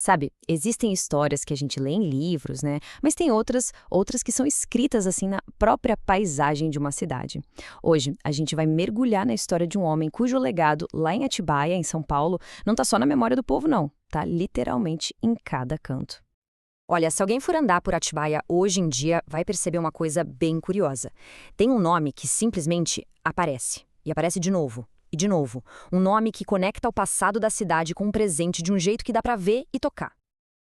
Sabe, existem histórias que a gente lê em livros, né? Mas tem outras que são escritas assim na própria paisagem de uma cidade. Hoje, a gente vai mergulhar na história de um homem cujo legado lá em Atibaia, em São Paulo, não tá só na memória do povo, não. Tá literalmente em cada canto. Olha, se alguém for andar por Atibaia hoje em dia, vai perceber uma coisa bem curiosa. Tem um nome que simplesmente aparece. E aparece de novo. E de novo. Um nome que conecta o passado da cidade com o presente de um jeito que dá pra ver e tocar.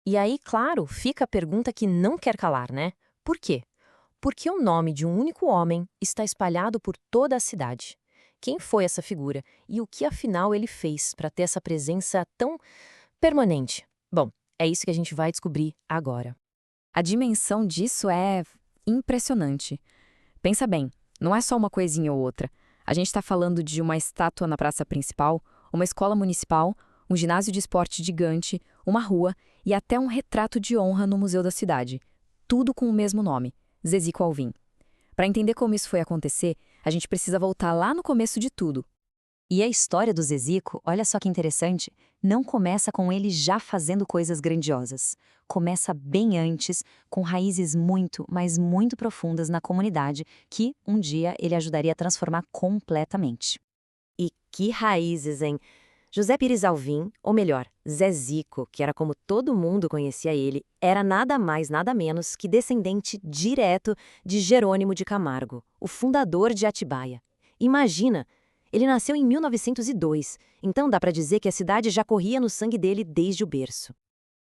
E aí, claro, fica a pergunta que não quer calar, né? Por quê? Porque o nome de um único homem está espalhado por toda a cidade. Quem foi essa figura e o que afinal ele fez para ter essa presença tão permanente? Bom, é isso que a gente vai descobrir agora. A dimensão disso é impressionante. Pensa bem, não é só uma coisinha ou outra. A gente está falando de uma estátua na praça principal, uma escola municipal, um ginásio de esporte gigante, uma rua e até um retrato de honra no museu da cidade. Tudo com o mesmo nome, Zezico Alvim. Para entender como isso foi acontecer, a gente precisa voltar lá no começo de tudo. E a história do Zezico, olha só que interessante, não começa com ele já fazendo coisas grandiosas. Começa bem antes, com raízes muito, mas muito profundas na comunidade, que um dia ele ajudaria a transformar completamente. E que raízes, hein? José Pires Alvim, ou melhor, Zezico, que era como todo mundo conhecia ele, era nada mais nada menos que descendente direto de Jerônimo de Camargo, o fundador de Atibaia. Imagina! Ele nasceu em 1902, então dá para dizer que a cidade já corria no sangue dele desde o berço.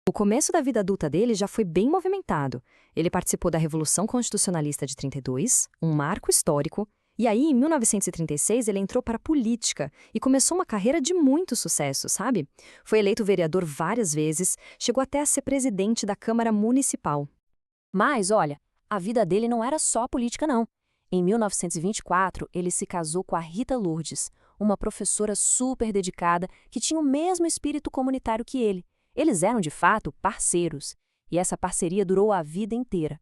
O começo da vida adulta dele já foi bem movimentado. Ele participou da Revolução Constitucionalista de 32, um marco histórico, e aí, em 1936, ele entrou para a política e começou uma carreira de muito sucesso, sabe? Foi eleito vereador várias vezes, chegou até a ser presidente da Câmara Municipal. Mas, olha, a vida dele não era só política, não. Em 1924, ele se casou com a Rita Lourdes, uma professora super dedicada que tinha o mesmo espírito comunitário que ele. Eles eram, de fato, parceiros. E essa parceria durou a vida inteira.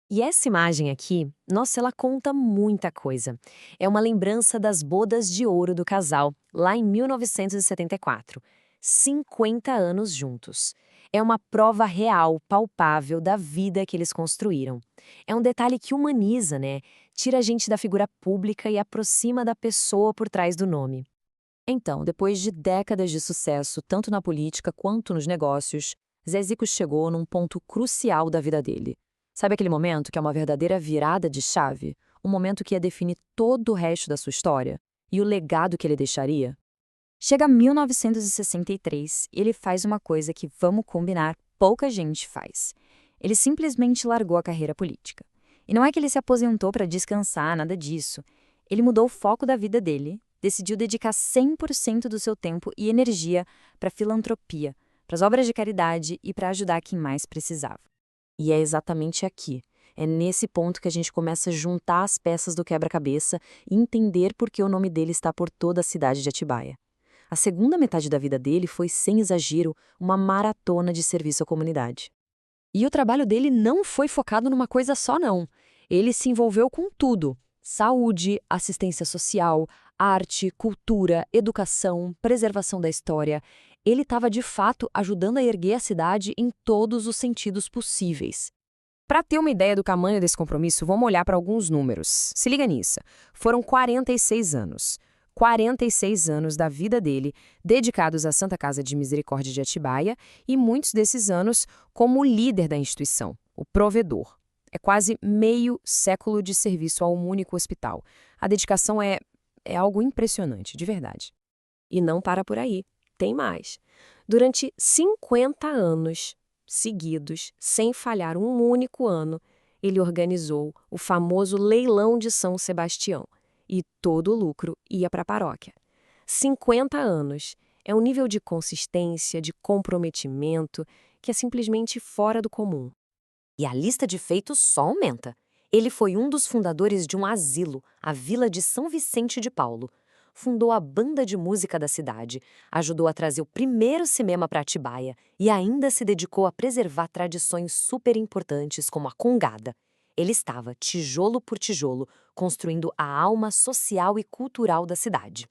E essa imagem aqui, nossa, ela conta muita coisa. É uma lembrança das bodas de ouro do casal, lá em 1974. 50 anos juntos. É uma prova real, palpável da vida que eles construíram. É um detalhe que humaniza, né? Tira a gente da figura pública e aproxima da pessoa por trás do nome. Então, depois de décadas de sucesso, tanto na política quanto nos negócios, Zezico chegou num ponto crucial da vida dele. Sabe aquele momento que é uma verdadeira virada de chave? Um momento que ia definir todo o resto da sua história? E o legado que ele deixaria? Chega 1963 e ele faz uma coisa que, vamos combinar, pouca gente faz. Ele simplesmente largou a carreira política. E não é que ele se aposentou para descansar, nada disso. Ele mudou o foco da vida dele, decidiu dedicar 100% do seu tempo e energia para a filantropia, para as obras de caridade e para ajudar quem mais precisava. E é exatamente aqui. É nesse ponto que a gente começa a juntar as peças do quebra-cabeça e entender por que o nome dele está por toda a cidade de Atibaia. A segunda metade da vida dele foi, sem exagero, uma maratona de serviço à comunidade. E o trabalho dele não foi focado numa coisa só, não. Ele se envolveu com tudo: saúde, assistência social, arte, cultura, educação, preservação da história. Ele estava, de fato, ajudando a erguer a cidade em todos os sentidos possíveis. Para ter uma ideia do tamanho desse compromisso, vamos olhar para alguns números. Se liga nisso. Foram 46 anos. 46 anos da vida dele dedicados à Santa Casa de Misericórdia de Atibaia e muitos desses anos como líder da instituição, o provedor. É quase meio século de serviço a um único hospital. A dedicação é algo impressionante, de verdade. E não para por aí. Tem mais. Durante 50 anos seguidos, sem falhar um único ano, ele organizou o famoso Leilão de São Sebastião. E todo o lucro ia para a paróquia. 50 anos. É um nível de consistência, de comprometimento, que é simplesmente fora do comum. E a lista de feitos só aumenta. Ele foi um dos fundadores de um asilo, a Vila de São Vicente de Paulo. Fundou a banda de música da cidade, ajudou a trazer o primeiro cinema para Atibaia e ainda se dedicou a preservar tradições super importantes como a congada. Ele estava, tijolo por tijolo, construindo a alma social e cultural da cidade.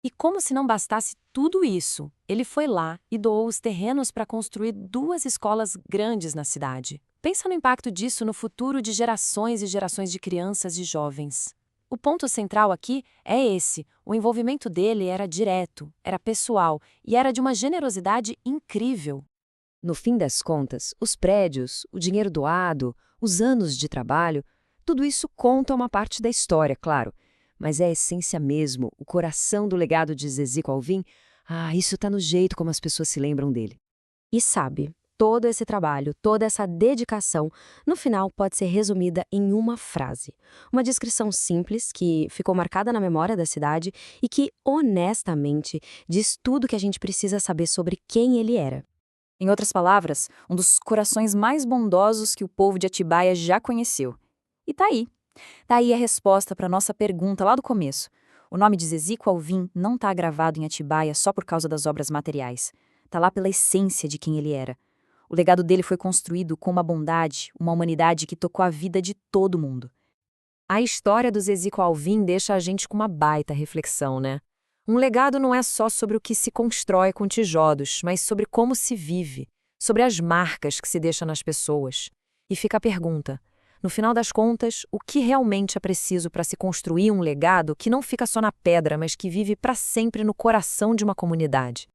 E como se não bastasse tudo isso, ele foi lá e doou os terrenos para construir 2 escolas grandes na cidade. Pensa no impacto disso no futuro de gerações e gerações de crianças e jovens. O ponto central aqui é esse: o envolvimento dele era direto, era pessoal e era de uma generosidade incrível. No fim das contas, os prédios, o dinheiro doado, os anos de trabalho, tudo isso conta uma parte da história, claro. Mas é a essência mesmo, o coração do legado de Ezequiel Alvim. Isso tá no jeito como as pessoas se lembram dele. E sabe, todo esse trabalho, toda essa dedicação, no final pode ser resumida em uma frase. Uma descrição simples que ficou marcada na memória da cidade e que, honestamente, diz tudo que a gente precisa saber sobre quem ele era. Em outras palavras, um dos corações mais bondosos que o povo de Atibaia já conheceu. E tá aí. Tá aí a resposta para nossa pergunta lá do começo. O nome de Ezequiel Alvim não está gravado em Atibaia só por causa das obras materiais. Tá lá pela essência de quem ele era. O legado dele foi construído com uma bondade, uma humanidade que tocou a vida de todo mundo. A história do Ezequiel Alvim deixa a gente com uma baita reflexão, né? Um legado não é só sobre o que se constrói com tijolos, mas sobre como se vive, sobre as marcas que se deixa nas pessoas. E fica a pergunta: no final das contas, o que realmente é preciso para se construir um legado que não fica só na pedra, mas que vive para sempre no coração de uma comunidade?